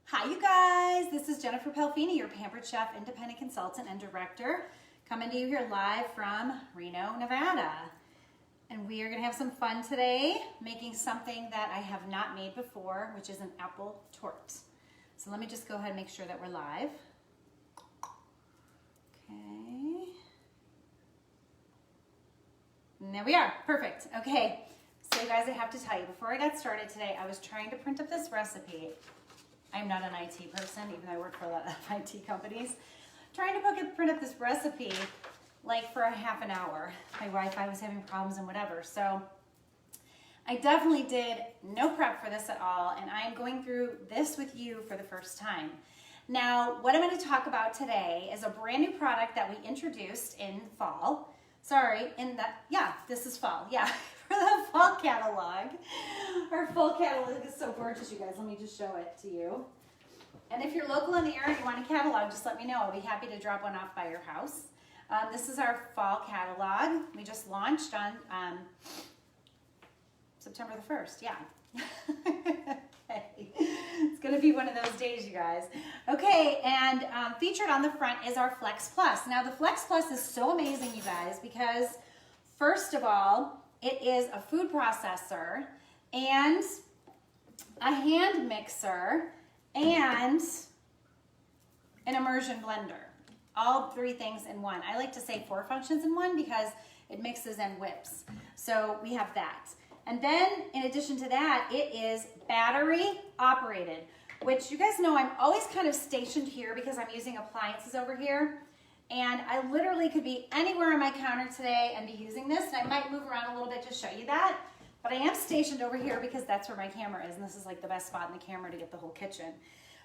Hi you guys, this is Jennifer Pelfini, your Pampered Chef, independent consultant and director, coming to you here live from Reno, Nevada. And we are gonna have some fun today, making something that I have not made before, which is an apple torte. So let me just go ahead and make sure that we're live. Okay. And there we are, perfect. Okay, so you guys, I have to tell you, before I got started today, I was trying to print up this recipe. I'm not an IT person, even though I work for a lot of IT companies. Trying to print up this recipe like for a half an hour. My Wi-Fi was having problems and whatever. So I definitely did no prep for this at all, and I'm going through this with you for the first time. Now, what I'm going to talk about today is a brand new product that we introduced in fall. Sorry, this is fall, yeah, for the fall catalog. Our fall catalog is so gorgeous, you guys. Let me just show it to you. And if you're local in the area and you want a catalog, just let me know. I'll be happy to drop one off by your house. This is our fall catalog. We just launched on September the 1st, yeah. Okay. It's gonna be one of those days, you guys. Okay, and featured on the front is our Flex Plus. Now the Flex Plus is so amazing, you guys, because first of all, it is a food processor and a hand mixer and an immersion blender. All three things in one. I like to say 4 functions in one because it mixes and whips. So we have that. And then in addition to that, it is battery operated, which you guys know I'm always kind of stationed here because I'm using appliances over here. And I literally could be anywhere on my counter today and be using this. And I might move around a little bit to show you that. But I am stationed over here because that's where my camera is. And this is like the best spot in the camera to get the whole kitchen.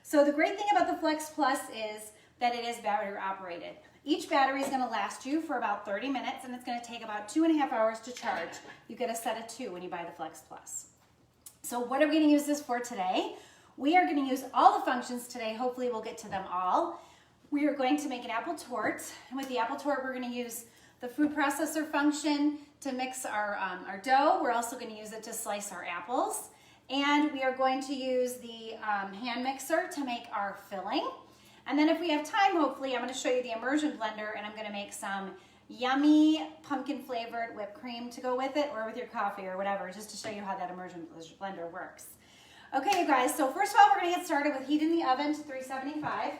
So the great thing about the Flex Plus is that it is battery operated. Each battery is going to last you for about 30 minutes, and it's going to take about 2.5 hours to charge. You get a set of 2 when you buy the Flex Plus. So what are we going to use this for today? We are going to use all the functions today. Hopefully we'll get to them all. We are going to make an apple torte, and with the apple torte we're going to use the food processor function to mix our dough. We're also going to use it to slice our apples, and we are going to use the hand mixer to make our filling. And then if we have time, hopefully, I'm going to show you the immersion blender, and I'm going to make some yummy pumpkin flavored whipped cream to go with it, or with your coffee or whatever, just to show you how that immersion blender works. Okay, you guys, so first of all, we're going to get started with heating the oven to 375.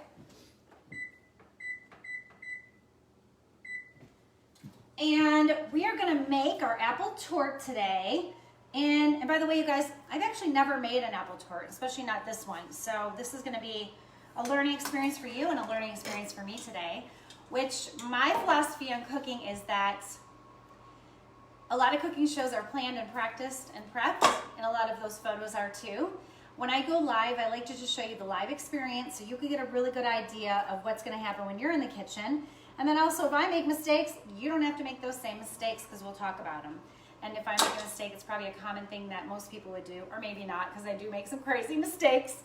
And we are going to make our apple torte today. And by the way, you guys, I've actually never made an apple torte, especially not this one. So this is going to be a learning experience for you and a learning experience for me today, which my philosophy on cooking is that a lot of cooking shows are planned and practiced and prepped, and a lot of those photos are too. When I go live, I like to just show you the live experience so you can get a really good idea of what's going to happen when you're in the kitchen. And then also, if I make mistakes, you don't have to make those same mistakes because we'll talk about them. And if I make a mistake, it's probably a common thing that most people would do, or maybe not, because I do make some crazy mistakes.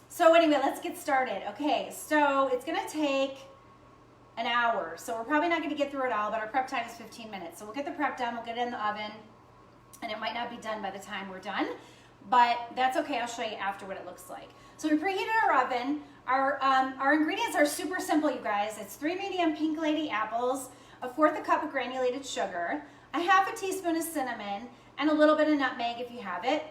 So anyway, let's get started. Okay, so it's going to take an hour. So we're probably not going to get through it all, but our prep time is 15 minutes. So we'll get the prep done, we'll get it in the oven, and it might not be done by the time we're done, but that's okay. I'll show you after what it looks like. So we preheated our oven. Our ingredients are super simple, you guys. It's 3 medium Pink Lady apples, 1/4 cup of granulated sugar, 1/2 teaspoon of cinnamon, and a little bit of nutmeg if you have it.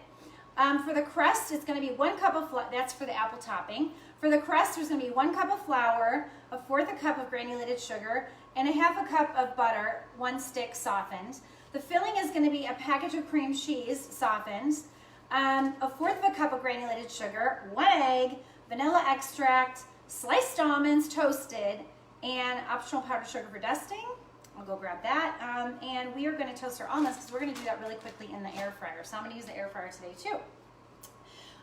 For the crust, it's going to be 1 cup of flour. That's for the apple topping. For the crust, there's going to be 1 cup of flour, 1/4 cup of granulated sugar, and 1/2 cup of butter, 1 stick softened. The filling is going to be a package of cream cheese softened, 1/4 cup of granulated sugar, 1 egg, vanilla extract, sliced almonds toasted, and optional powdered sugar for dusting. I'll go grab that. And we are going to toast our almonds because we're going to do that really quickly in the air fryer. So I'm going to use the air fryer today too.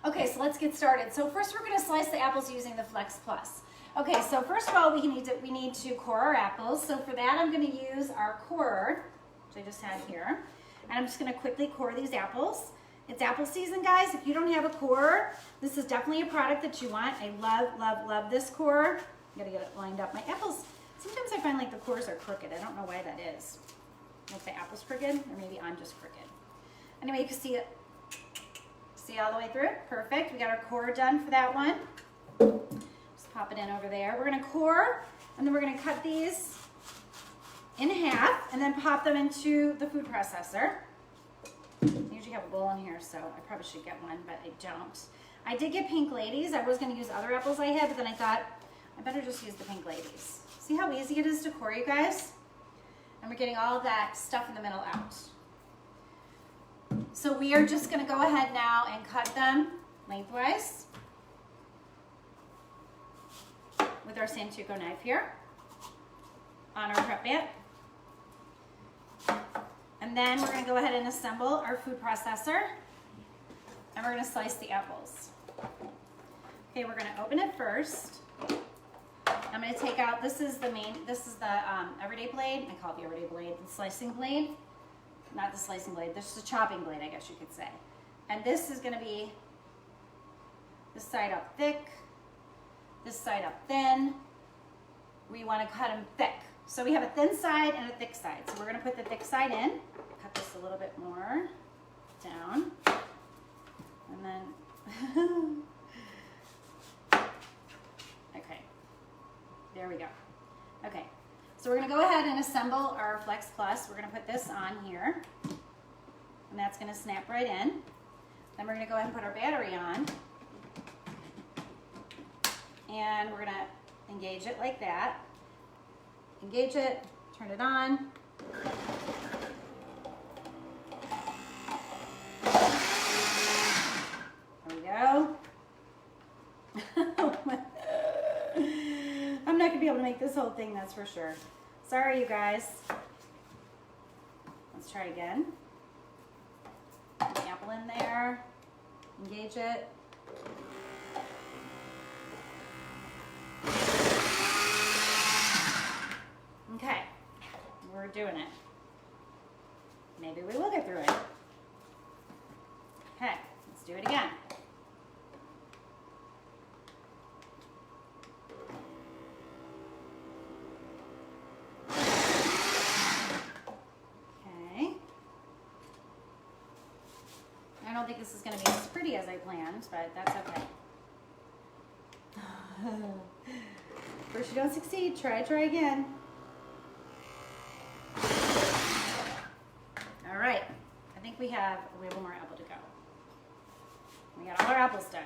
Okay, so let's get started. So first we're going to slice the apples using the Flex Plus. Okay, so first of all, we need to core our apples. So for that, I'm going to use our corer, which I just had here. And I'm just going to quickly core these apples. It's apple season, guys. If you don't have a corer, this is definitely a product that you want. I love, love, love this corer. I got to get it lined up. My apples, sometimes I find like the cores are crooked. I don't know why that is. Like the apple's crooked, or maybe I'm just crooked. Anyway, you can see it See all the way through? Perfect. We got our core done for that one. Just pop it in over there. We're gonna core, and then we're gonna cut these in half and then pop them into the food processor. I usually have a bowl in here, so I probably should get one, but I don't. I did get pink ladies. I was gonna use other apples I had, but then I thought I better just use the pink ladies. See how easy it is to core, you guys? And we're getting all of that stuff in the middle out. So we are just gonna go ahead now and cut them lengthwise with our Santoku knife here on our prep mat. And then we're gonna go ahead and assemble our food processor, and we're gonna slice the apples. Okay, we're gonna open it first. I'm gonna take out, this is the everyday blade. I call it the everyday blade, the slicing blade. Not the slicing blade, this is a chopping blade, I guess you could say. And this is gonna be this side up thick, this side up thin. We wanna cut them thick. So we have a thin side and a thick side. So we're gonna put the thick side in, cut this a little bit more down, and then, okay, there we go. Okay, so we're gonna go ahead and assemble our Flex Plus. We're gonna put this on here, and that's gonna snap right in. Then we're gonna go ahead and put our battery on, and we're gonna engage it like that. Engage it, turn it on. There we go. I'm not gonna be able to make this whole thing, that's for sure. Sorry, you guys. Let's try again. Put the apple in there, engage it. Okay, we're doing it. Maybe we will get through it. Okay, let's do it again. Okay. I don't think this is going to be as pretty as I planned, but that's okay. First you don't succeed, try again. All right, I think we have a little more apple to go. We got all our apples done.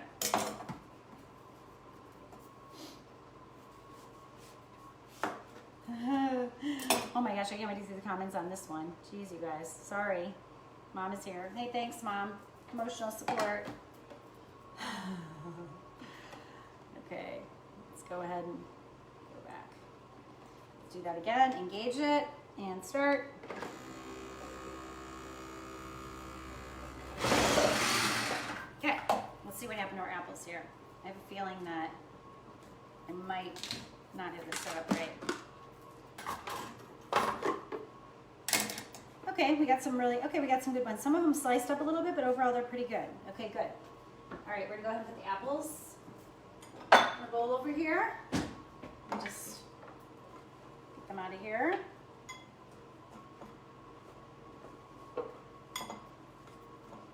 Oh my gosh, I can't wait to see the comments on this one. Jeez, you guys, sorry. Mom is here. Hey, thanks, Mom. Emotional support. Okay, let's go ahead and go back. Let's do that again, engage it, and start. Okay, let's see what happened to our apples here. I have a feeling that I might not have this set up right. Okay, we got some good ones. Some of them sliced up a little bit, but overall they're pretty good. Okay, good. All right, we're gonna go ahead and put the apples in a bowl over here. And just get them out of here. You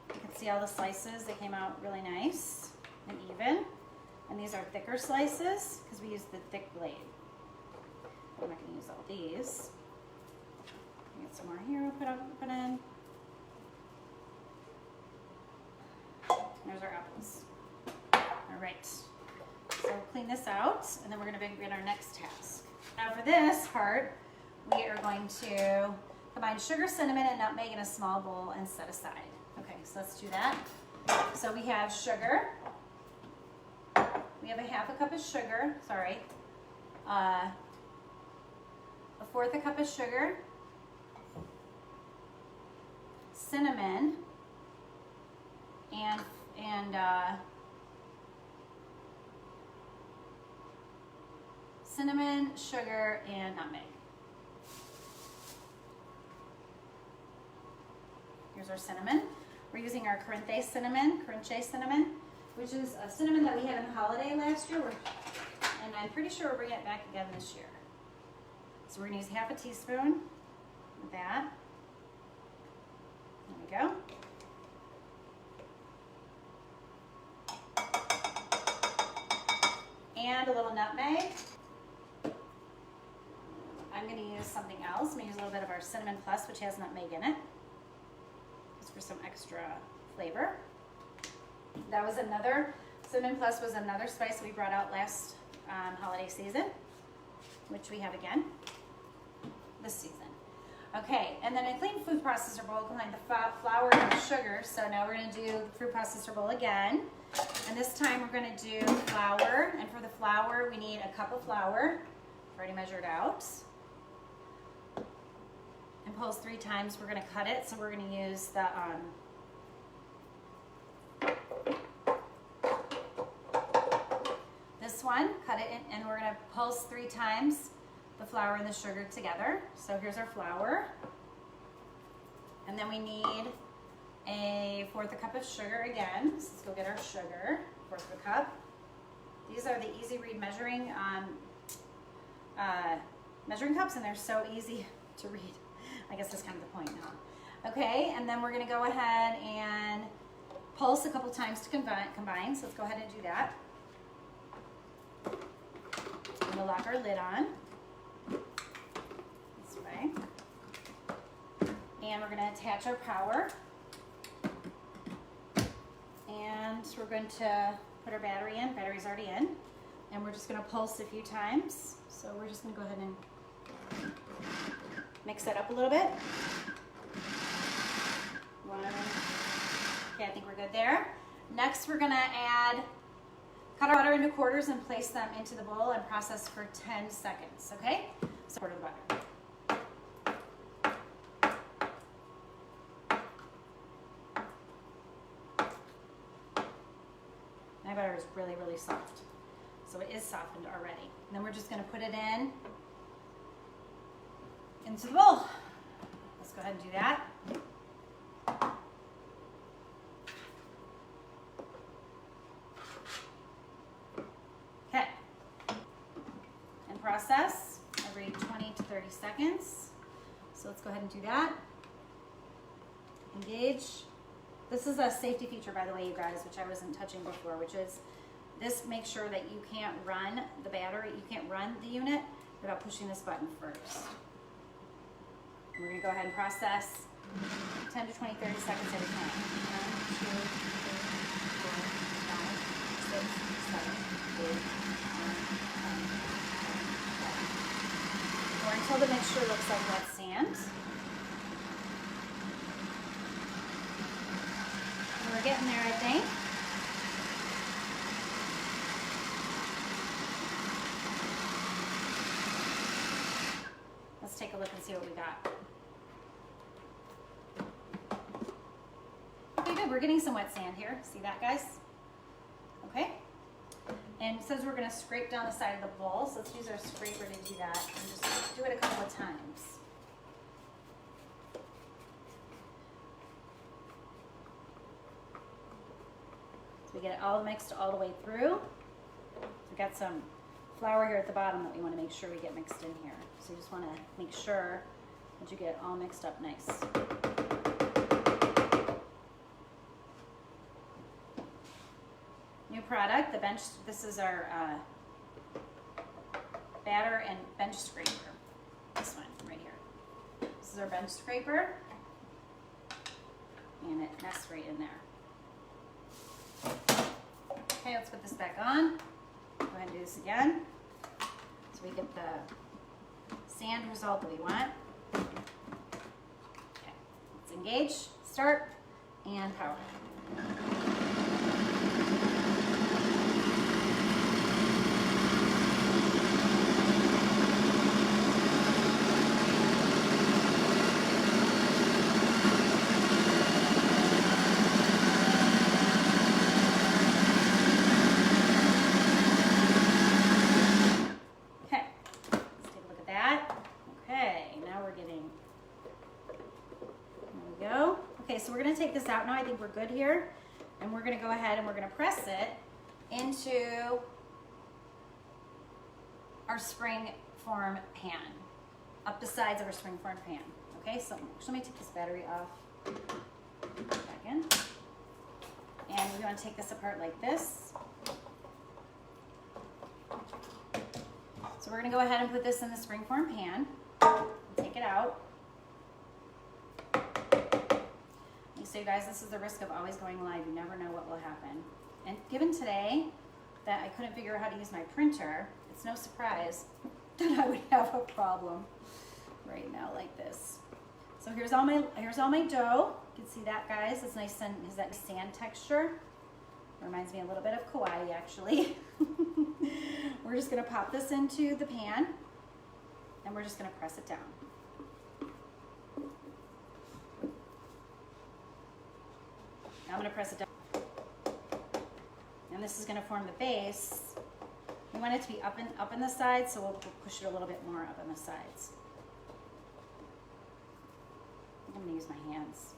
can see all the slices, they came out really nice and even. And these are thicker slices because we used the thick blade. I'm not gonna use all these. Get some more here, we'll put in. There's our apples. All right, so we'll clean this out, and then we're gonna begin our next task. Now for this part, we are going to combine sugar, cinnamon, and nutmeg in a small bowl and set aside. Okay, so let's do that. So we have sugar. We have a half a cup of sugar, sorry. A fourth a cup of sugar. Cinnamon and cinnamon, sugar, and nutmeg. Here's our cinnamon. We're using our Korintje cinnamon, which is a cinnamon that we had in the holiday last year, and I'm pretty sure we're bringing it back again this year. So we're gonna use half a teaspoon of that. There we go. and a little nutmeg. I'm going to use something else. I'm going to use a little bit of our Cinnamon Plus, which has nutmeg in it, just for some extra flavor. That was another, Cinnamon Plus was another spice that we brought out last holiday season, which we have again this season. Okay, and then a clean food processor bowl contains the flour and the sugar. So now we're going to do the food processor bowl again. And this time we're going to do flour. And for the flour, we need a cup of flour. I've already measured out. And pulse 3 times. We're going to cut it. So we're going to use the this one. Cut it in, and we're going to pulse 3 times the flour and the sugar together. So here's our flour. And then we need a 1/4 cup of sugar again. So let's go get our sugar, 1/4 cup. These are the easy read measuring cups, and they're so easy to read. I guess that's kind of the point, huh? Okay, and then we're gonna go ahead and pulse a couple times to combine. So let's go ahead and do that. And we'll lock our lid on this way. And we're gonna attach our power. And we're going to put our battery in. Battery's already in. And we're just going to pulse a few times. So we're just going to go ahead and mix that up a little bit. 1. Okay, I think we're good there. Next, we're going to cut our butter into quarters and place them into the bowl and process for 10 seconds, okay? So, quarter of the butter. My butter is really, really soft. So it is softened already. And then we're just going to put it into the bowl. Let's go ahead and do that. Okay. And process every 20 to 30 seconds. So let's go ahead and do that. Engage. This is a safety feature, by the way, you guys, which I wasn't touching before, which is this makes sure that you can't run the battery, you can't run the unit without pushing this button first. We're going to go ahead and process 10 to 20, 30 seconds at a time. 1, 2, 3, 4, 5, 6, 7, 8, 9, 10, 11, 12. Or until the mixture looks like wet sand. We're getting there, I think. Let's take a look and see what we got. Okay, good. We're getting some wet sand here. See that, guys? Okay. And it says we're going to scrape down the side of the bowl. So let's use our scraper to do that. And just do it a couple of times. We get it all mixed all the way through. We've got some flour here at the bottom that we want to make sure we get mixed in here. So you just want to make sure that you get it all mixed up nice. New product, the bench. This is our batter and bench scraper. This one right here. This is our bench scraper. And it nests right in there. Okay, let's put this back on. Go ahead and do this again. So we get the sand result that we want. Okay, let's engage, start, and power. So we're going to take this out now. I think we're good here. And we're going to go ahead and we're going to press it into our Springform pan, up the sides of our Springform pan. Okay, so let me take this battery off. Back in. And we want to take this apart like this. we're gonna go ahead and put this in the Springform pan. Take it out. So you guys, this is the risk of always going live. You never know what will happen. And given today that I couldn't figure out how to use my printer, it's no surprise that I would have a problem right now like this. So here's all my dough. You can see that, guys. It's nice and has that sand texture. Reminds me a little bit of kawaii, actually. We're just gonna pop this into the pan and we're just gonna press it down. I'm going to press it down, and this is going to form the base. We want it to be up in the sides, so we'll push it a little bit more up in the sides. I'm going to use my hands.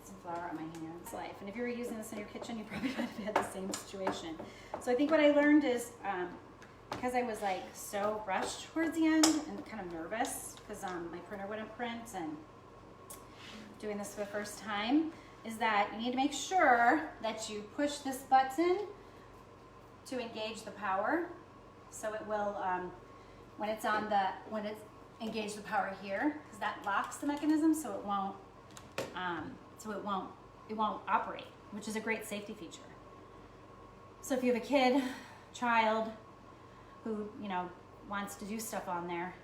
Some flour on my hands. Life. And if you were using this in your kitchen, you probably might have had the same situation. So I think what I learned is, because I was like so rushed towards the end and kind of nervous because my printer wouldn't print and doing this for the first time, is that you need to make sure that you push this button to engage the power. So it will, when it's engaged the power here, because that locks the mechanism, so it won't operate, which is a great safety feature. So if you have a kid, child, who wants to do stuff on there,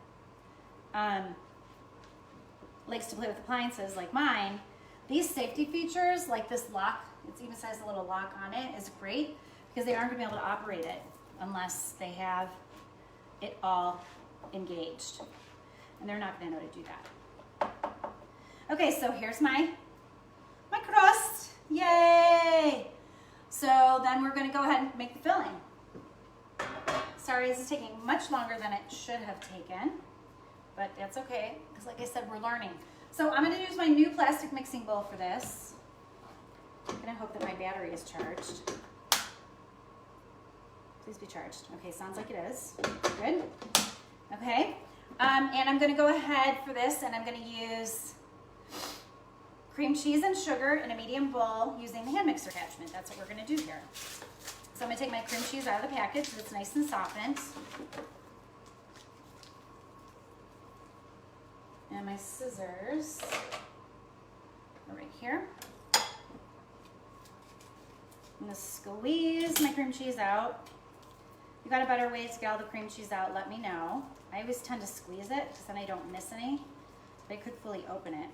likes to play with appliances like mine, these safety features, like this lock, it even says a little lock on it, is great because they aren't going to be able to operate it unless they have it all engaged. And they're not going to know to do that. Okay, so here's my crust. Yay! So then we're going to go ahead and make the filling. Sorry, this is taking much longer than it should have taken, but that's okay because, like I said, we're learning. So I'm going to use my new plastic mixing bowl for this. I'm going to hope that my battery is charged. Please be charged. Okay, sounds like it is. Good. Okay. And I'm going to go ahead for this, and I'm going to use cream cheese and sugar in a medium bowl using the hand mixer attachment. That's what we're going to do here. So I'm going to take my cream cheese out of the package so it's nice and softened. And my scissors are right here. I'm going to squeeze my cream cheese out. If you got a better way to get all the cream cheese out, let me know. I always tend to squeeze it because then I don't miss any, but I could fully open it.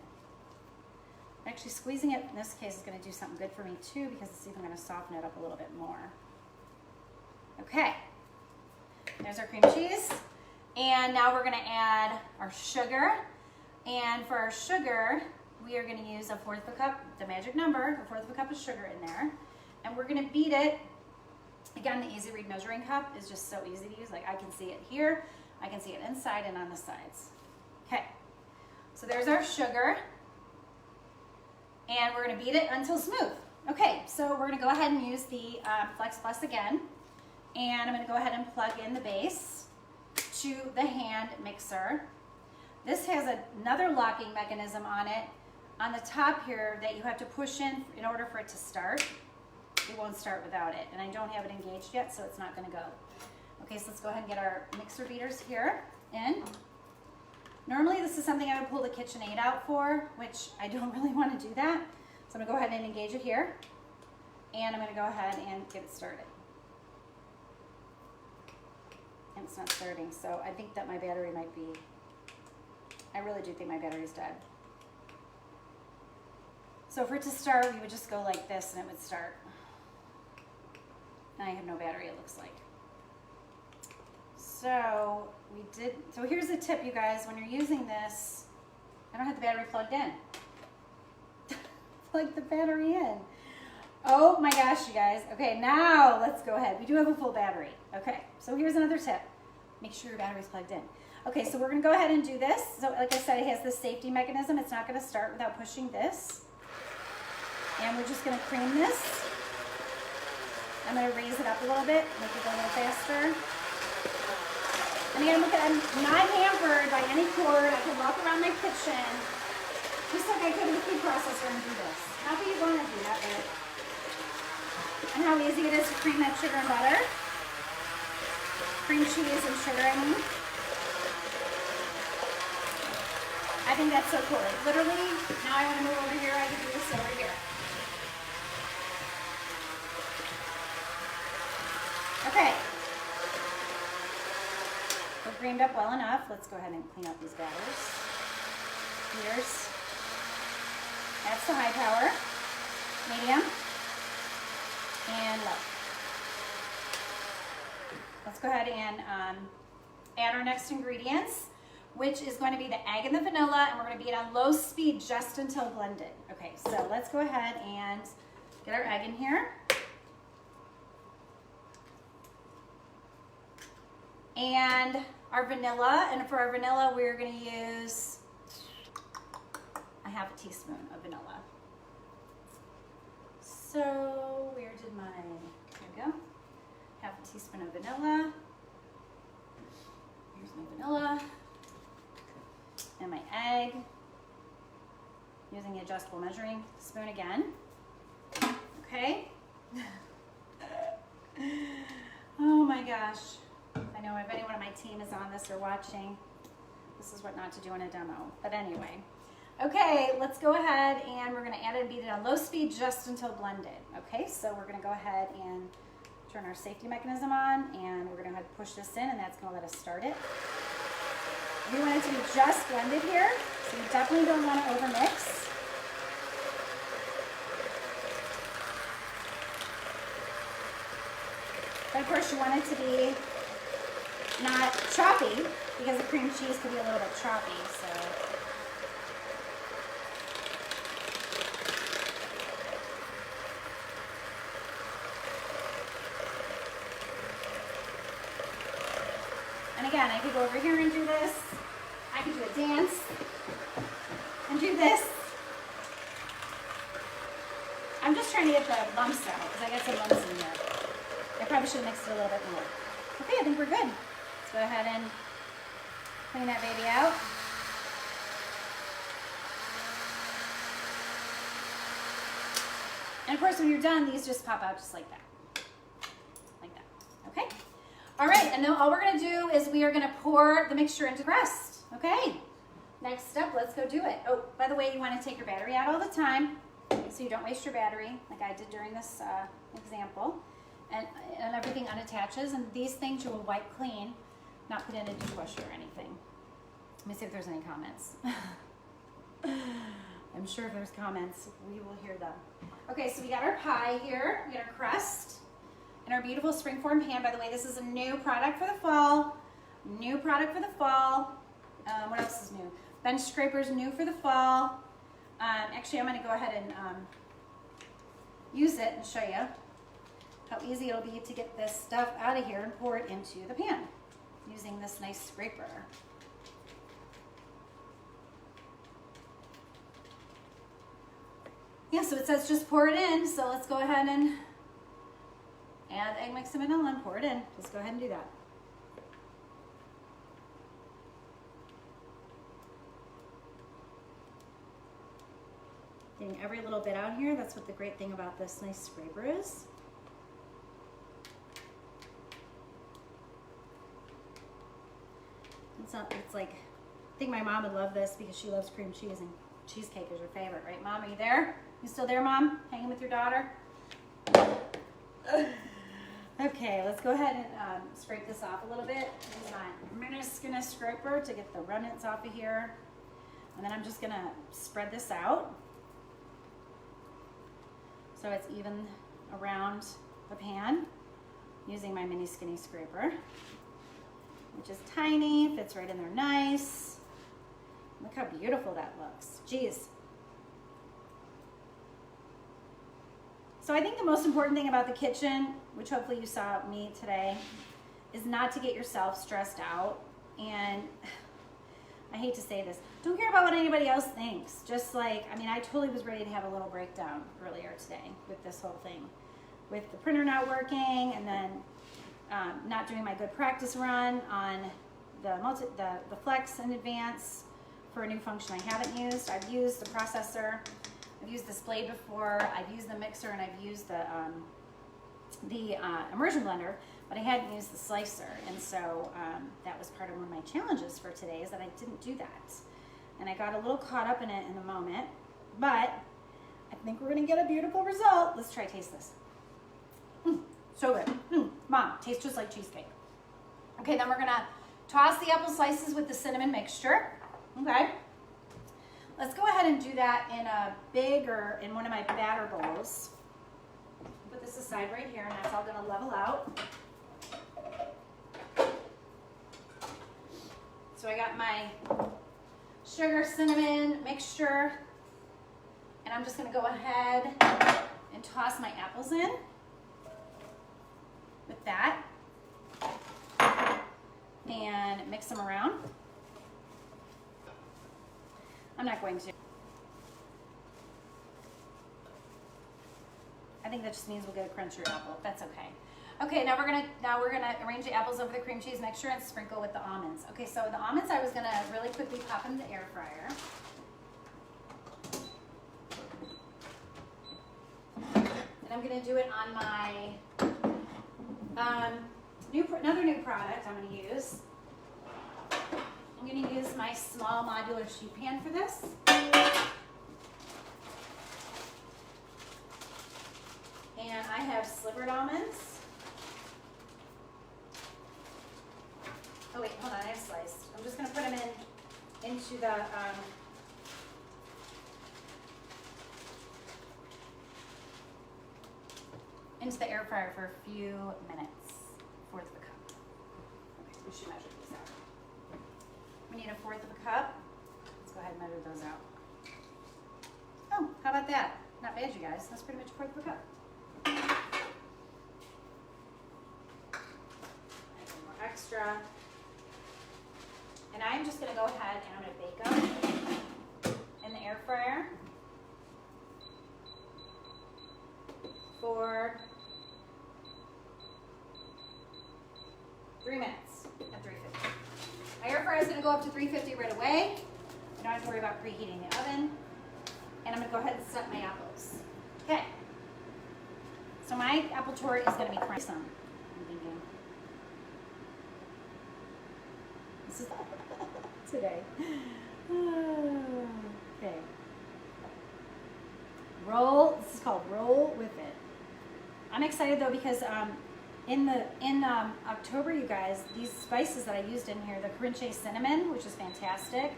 Actually, squeezing it in this case is going to do something good for me too because it's even going to soften it up a little bit more. Okay, there's our cream cheese. And now we're going to add our sugar. And for our sugar, we are going to use 1/4 cup, the magic number, 1/4 cup of sugar in there. And we're going to beat it. Again, the Easy Read measuring cup is just so easy to use. Like I can see it here, I can see it inside and on the sides. Okay, so there's our sugar. And we're going to beat it until smooth. Okay, so we're going to go ahead and use the Flex Plus again. And I'm going to go ahead and plug in the base to the hand mixer. This has another locking mechanism on it on the top here that you have to push in order for it to start. It won't start without it, and I don't have it engaged yet, so it's not going to go. Okay, so let's go ahead and get our mixer beaters here in. Normally this is something I would pull the KitchenAid out for, which I don't really want to do that. So I'm going to go ahead and engage it here, and I'm going to go ahead and get it started. And it's not starting, so I think that my battery might be, I really do think my battery's dead. So for it to start, we would just go like this and it would start. And I have no battery, it looks like. So here's a tip, you guys. When you're using this, I don't have the battery plugged in. Plug the battery in. Oh my gosh, you guys. Okay, now let's go ahead. We do have a full battery. Okay, so here's another tip. Make sure your battery's plugged in. Okay, so we're gonna go ahead and do this. So like I said, it has this safety mechanism. It's not gonna start without pushing this. And we're just gonna cream this. I'm gonna raise it up a little bit, make it go a little faster. And again, look at, I'm not hampered by any cord. I can walk around my kitchen, just like I could with a food processor and do this. How do you wanna do that, babe? And how easy it is to cream that sugar and butter. cream cheese and sugar, I mean. I think that's so cool. Like, literally, now I want to move over here, I can do this over here. Okay. We're creamed up well enough. Let's go ahead and clean up these batters. Here's, that's the high power, medium, and low. Let's go ahead and add our next ingredients, which is going to be the egg and the vanilla, and we're going to beat on low speed just until blended. Okay, so let's go ahead and get our egg in here. And our vanilla, and for our vanilla, we're going to use a half a teaspoon of vanilla. So where did my, there we go, half a teaspoon of vanilla. Here's my vanilla. And my egg, using the adjustable measuring spoon again. Okay. Oh my gosh. I know if anyone on my team is on this or watching, this is what not to do in a demo. But anyway. Okay, let's go ahead and we're going to add it and beat it on low speed just until blended. Okay, so we're going to go ahead and turn our safety mechanism on, and we're going to go ahead and push this in, and that's going to let us start it. We want it to be just blended here, so you definitely don't want to overmix. But of course you want it to be not choppy, because the cream cheese could be a little bit choppy, so. And again, I could go over here and do this. I could do a dance and do this. I'm just trying to get the lumps out because I got some lumps in there. I probably should have mixed it a little bit more. Okay, I think we're good. Let's go ahead and clean that baby out. And of course, when you're done, these just pop out just like that. Like that. Okay? All right, and then all we're going to do is we are going to pour the mixture into the rest. Okay, next step, let's go do it. Oh, by the way, you want to take your battery out all the time so you don't waste your battery like I did during this example. And everything unattaches, and these things you will wipe clean, not put in a dishwasher or anything. Let me see if there's any comments. I'm sure if there's comments, we will hear them. Okay, so we got our pie here, we got our crust, and our beautiful Springform pan. By the way, this is a new product for the fall. New product for the fall. What else is new? Bench scrapers, new for the fall. Actually, I'm going to go ahead and use it and show you how easy it'll be to get this stuff out of here and pour it into the pan using this nice scraper. Yeah, so it says just pour it in, so let's go ahead and add egg mix and vanilla and pour it in. Just go ahead and do that. Getting every little bit out here. That's what the great thing about this nice scraper is. It's like, I think my mom would love this because she loves cream cheese, and cheesecake is her favorite, right, Mom? Are you there? You still there, Mom? Hanging with your daughter? Okay, let's go ahead and scrape this off a little bit. Use my minuscule scraper to get the remnants off of here. And then I'm just gonna spread this out so it's even around the pan using my mini skinny scraper, which is tiny, fits right in there nice. Look how beautiful that looks. Geez. So I think the most important thing about the kitchen, which hopefully you saw me today, is not to get yourself stressed out. And I hate to say this, don't care about what anybody else thinks. Just like, I mean, I totally was ready to have a little breakdown earlier today with this whole thing. With the printer not working, and then not doing my good practice run on the flex in advance for a new function I haven't used. I've used the processor, I've used this blade before, I've used the mixer, and I've used the immersion blender, but I hadn't used the slicer, and so that was part of one of my challenges for today, is that I didn't do that. And I got a little caught up in it in the moment, but I think we're gonna get a beautiful result. Let's try taste this. So good. Mom, tastes just like cheesecake. Okay, then we're gonna toss the apple slices with the cinnamon mixture. Okay. Let's go ahead and do that in a big, or in one of my batter bowls. Put this aside right here, and that's all gonna level out. So I got my sugar cinnamon mixture, and I'm just gonna go ahead and toss my apples in with that and mix them around. I'm not going to. I think that just means we'll get a crunchier apple. That's okay. Okay, now we're gonna arrange the apples over the cream cheese mixture and sprinkle with the almonds. Okay, so the almonds I was gonna really quickly pop in the air fryer. And I'm gonna do it on my another new product I'm gonna use. I'm gonna use my small modular sheet pan for this. And I have slivered almonds. Oh wait, hold on, I have sliced. I'm just gonna put them into the air fryer for a few minutes. 1/4 of a cup. Okay, we should measure these out. We need a 1/4 of a cup. Let's go ahead and measure those out. Oh, how about that? Not bad, you guys. That's pretty much 1/4 of a cup. A little more extra. And I'm just going to go ahead and I'm going to bake them in the air fryer for 3 minutes at 350. My air fryer is going to go up to 350 right away. I don't have to worry about preheating the oven. And I'm going to go ahead and set my apples. Okay. So my apple torte is going to be crunchy. I'm thinking. This is today. Okay. Roll. This is called Roll With It. I'm excited though because in October, you guys, these spices that I used in here, the Korintje cinnamon, which is fantastic,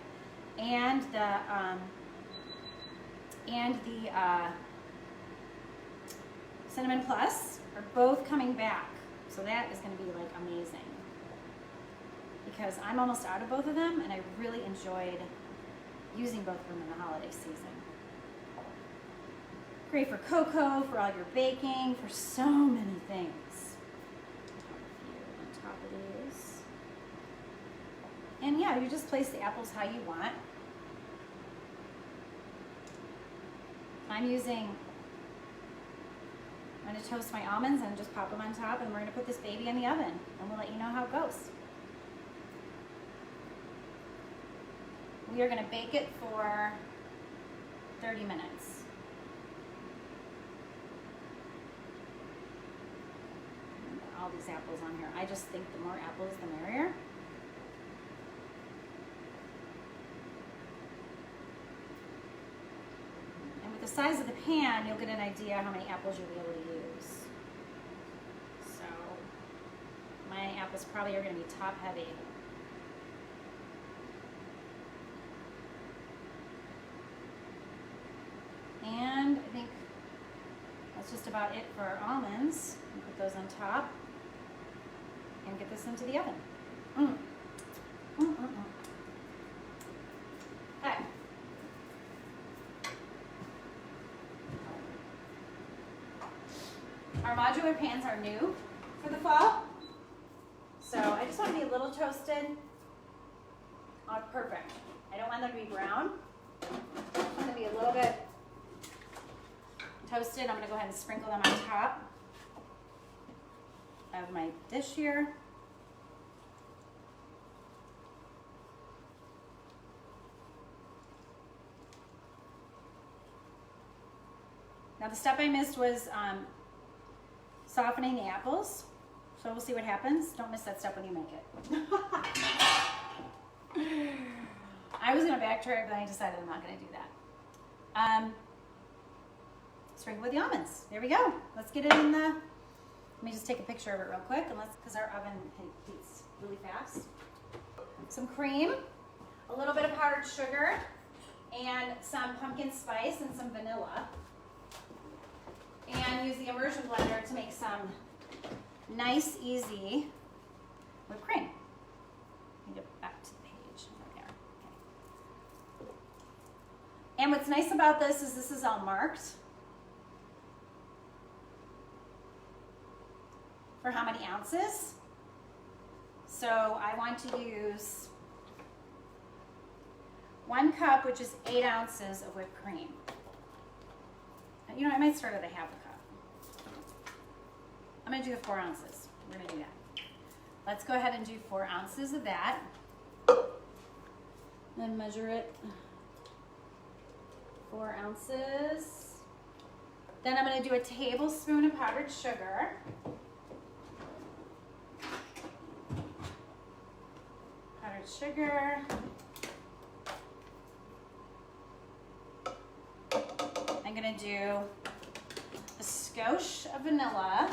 and the Cinnamon Plus are both coming back. So that is going to be like amazing. Because I'm almost out of both of them, and I really enjoyed using both of them in the holiday season. Great for cocoa, for all your baking, for so many things. On top of these. And yeah, you just place the apples how you want. I'm going to toast my almonds and just pop them on top, and we're going to put this baby in the oven, and we'll let you know how it goes. We are going to bake it for 30 minutes. All these apples on here. I just think the more apples, the merrier. And with the size of the pan, you'll get an idea how many apples you'll be able to use. So my apples probably are going to be top heavy. And I think that's just about it for our almonds. We'll put those on top and get this into the oven. Okay. Our modular pans are new for the fall. So I just want to be a little toasted. Oh, perfect. I don't want them to be brown. I want them to be a little bit toasted. I'm going to go ahead and sprinkle them on top of my dish here. Now the step I missed was softening the apples. So we'll see what happens. Don't miss that step when you make it. I was gonna backtrack, but I decided I'm not gonna do that. Sprinkle with the almonds. There we go. Let's get it in the, let me just take a picture of it real quick, and because our oven heats really fast. Some cream, a little bit of powdered sugar, and some pumpkin spice and some vanilla. And use the immersion blender to make some nice, easy whipped cream. Let me get back to the page. There. Okay. And what's nice about this is all marked for how many ounces. So I want to use 1 cup, which is 8 ounces of whipped cream. You know, I might start at a half a cup. I'm gonna do the 4 ounces. We're gonna do that. Let's go ahead and do 4 ounces of that. Then measure it. 4 ounces. Then I'm gonna do a tablespoon of powdered sugar. Powdered sugar. I'm gonna do a skosh of vanilla.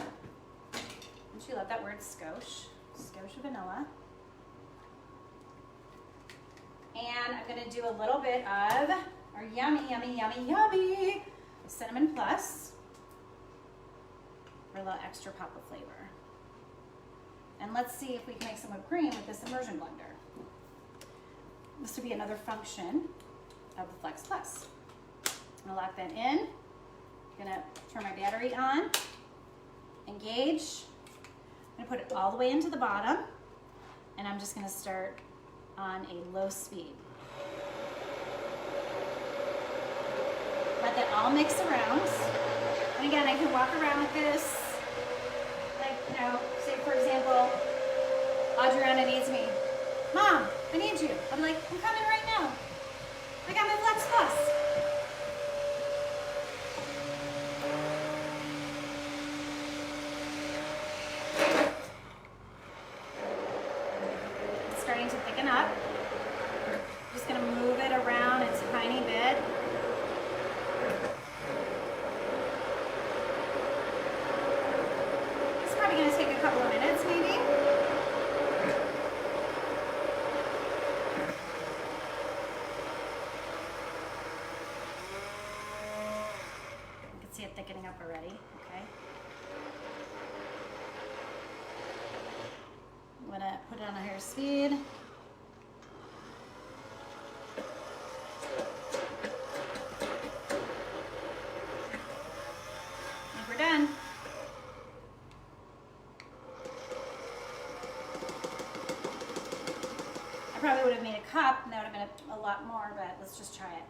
Don't you love that word, skosh? Skosh of vanilla. And I'm gonna do a little bit of our yummy, yummy, yummy, yummy cinnamon plus for a little extra pop of flavor. And let's see if we can make some whipped cream with this immersion blender. This would be another function of the Flex Plus. I'm gonna lock that in. I'm gonna turn my battery on, engage. I'm gonna put it all the way into the bottom, and I'm just gonna start on a low speed. Let that all mix around. And again, I can walk around with this, like, you know, say for example, Adriana needs me. Mom, I need you. I'm like, I'm coming right now. I got my Flex Plus. It's starting to thicken up. Just gonna move it around a tiny bit. It's probably gonna take a couple of minutes maybe. See it thickening up already, okay? I'm gonna put it on a higher speed. And we're done. I probably would have made a cup, and that would have been a lot more, but let's just try it.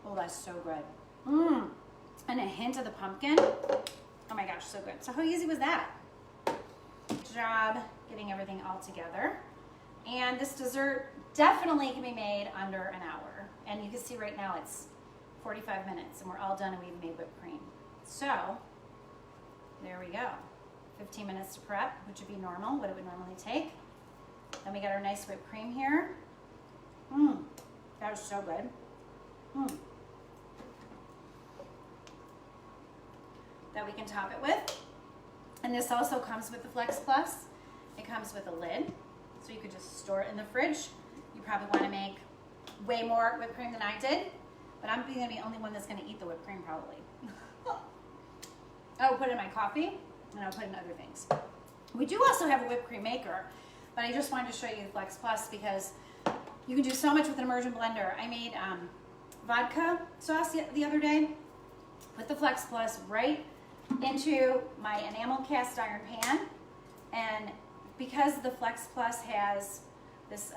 Oh, that's so good. Mmm, and a hint of the pumpkin. Oh my gosh, so good. So how easy was that? Good job getting everything all together. And this dessert definitely can be made under an hour. And you can see right now it's 45 minutes and we're all done and we've made whipped cream. So there we go. 15 minutes to prep, which would be normal, what it would normally take. Then we got our nice whipped cream here. Mmm, that was so good. Mmm. That we can top it with. And this also comes with the Flex Plus. It comes with a lid, so you could just store it in the fridge. You probably want to make way more whipped cream than I did, but I'm going to be the only one that's going to eat the whipped cream probably. I will put it in my coffee, and I'll put it in other things. We do also have a whipped cream maker, but I just wanted to show you the Flex Plus because you can do so much with an immersion blender. I made vodka sauce the other day with the Flex Plus right into my enamel cast iron pan, and because the Flex Plus has this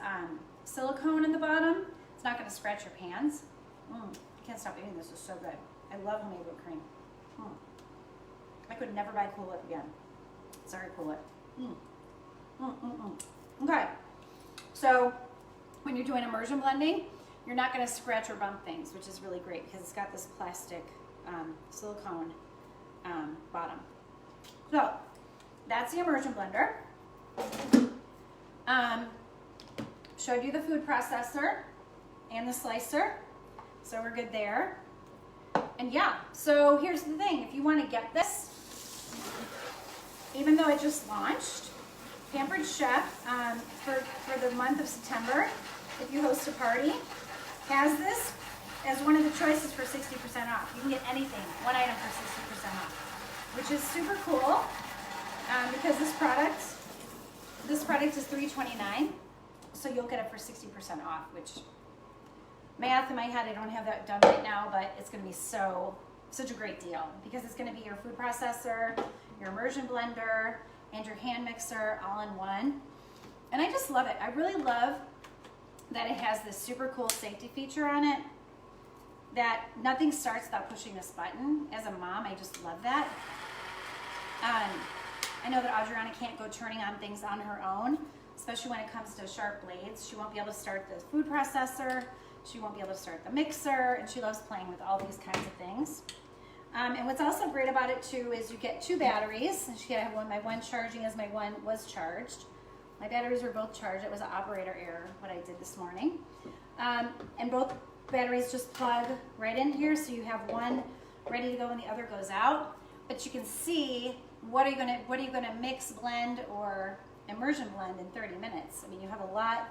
silicone in the bottom, it's not going to scratch your pans. I can't stop eating this. It's so good. I love homemade whipped cream. I could never buy Cool Whip again. Sorry, Cool Whip. Okay, so when you're doing immersion blending, you're not going to scratch or bump things, which is really great because it's got this plastic silicone bottom. So that's that's the immersion blender. Showed you the food processor and the slicer, so we're good there. And yeah, so here's the thing, if you want to get this, even though it just launched, Pampered Chef for the month of September, if you host a party, has this as one of the choices for 60% off. You can get anything, one item for 60% off, which is super cool because this product is $3.29, so you'll get it for 60% off, which math in my head, I don't have that done right now, but it's going to be such a great deal because it's going to be your food processor, your immersion blender, and your hand mixer all in one. And I just love it. I really love that it has this super cool safety feature on it, that nothing starts without pushing this button. As a mom, I just love that. I know that Adriana can't go turning on things on her own, especially when it comes to sharp blades. She won't be able to start the food processor, she won't be able to start the mixer, and she loves playing with all these kinds of things. And what's also great about it too is you get 2 batteries. She had my one charging as my one was charged. My batteries were both charged. It was an operator error, what I did this morning. And both batteries just plug right in here, so you have one ready to go and the other goes out. But you can see what are you gonna mix, blend, or immersion blend in 30 minutes. I mean, you have a lot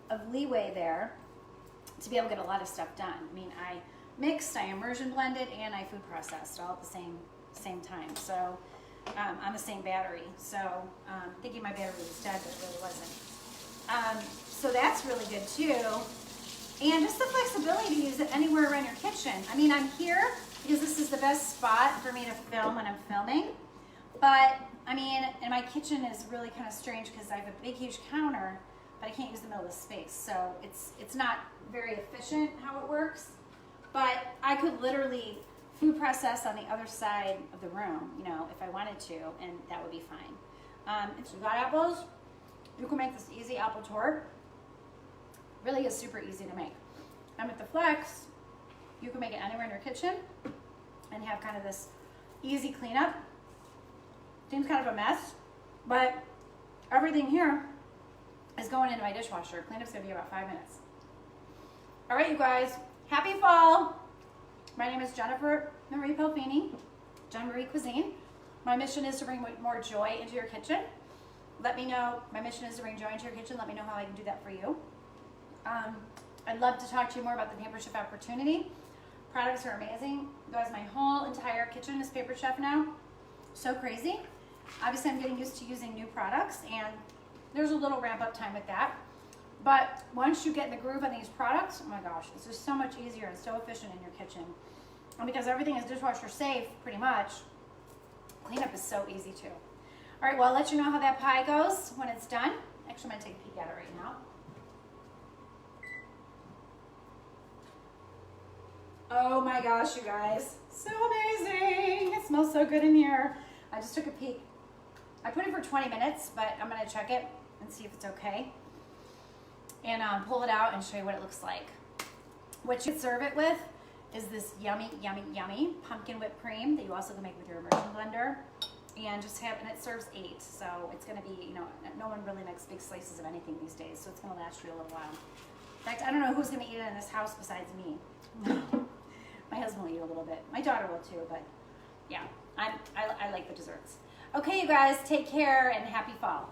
of leeway there to be able to get a lot of stuff done. I mean, I mixed, I immersion blended, and I food processed all at the same time. So on the same battery. So thinking my battery was dead, but it really wasn't. So that's really good too. And just the flexibility to use it anywhere around your kitchen. I mean, I'm here because this is the best spot for me to film when I'm filming. But I mean, and my kitchen is really kind of strange because I have a big, huge counter, but I can't use the middle of the space. So it's not very efficient how it works. But I could literally food process on the other side of the room, you know, if I wanted to, and that would be fine. If you got apples, you can make this easy apple tort. Really is super easy to make. And with the Flex, you can make it anywhere in your kitchen and have kind of this easy cleanup. Seems kind of a mess, but everything here is going into my dishwasher. Cleanup's gonna be about 5 minutes. All right, you guys, happy fall. My name is Jennifer Marie Pelfini, Jen Marie Cuisine. My mission is to bring more joy into your kitchen. Let me know, my mission is to bring joy into your kitchen. Let me know how I can do that for you. I'd love to talk to you more about the Pampered Chef opportunity. Products are amazing. Guys, my whole entire kitchen is Pampered Chef now. So crazy. Obviously, I'm getting used to using new products, and there's a little ramp up time with that. But once you get in the groove on these products, oh my gosh, it's just so much easier and so efficient in your kitchen. And because everything is dishwasher safe, pretty much, cleanup is so easy too. All right, well, I'll let you know how that pie goes when it's done. Actually, I'm gonna take a peek at it right now. Oh my gosh, you guys, so amazing. It smells so good in here. I just took a peek. I put it for 20 minutes, but I'm gonna check it and see if it's okay. And pull it out and show you what it looks like. What you serve it with is this yummy, yummy, yummy pumpkin whipped cream that you also can make with your immersion blender. And it serves 8, so it's gonna be, you know, no one really makes big slices of anything these days, so it's gonna last you a little while. In fact, I don't know who's gonna eat it in this house besides me. My husband will eat a little bit. My daughter will too, but yeah, I like the desserts. Okay, you guys, take care and happy fall.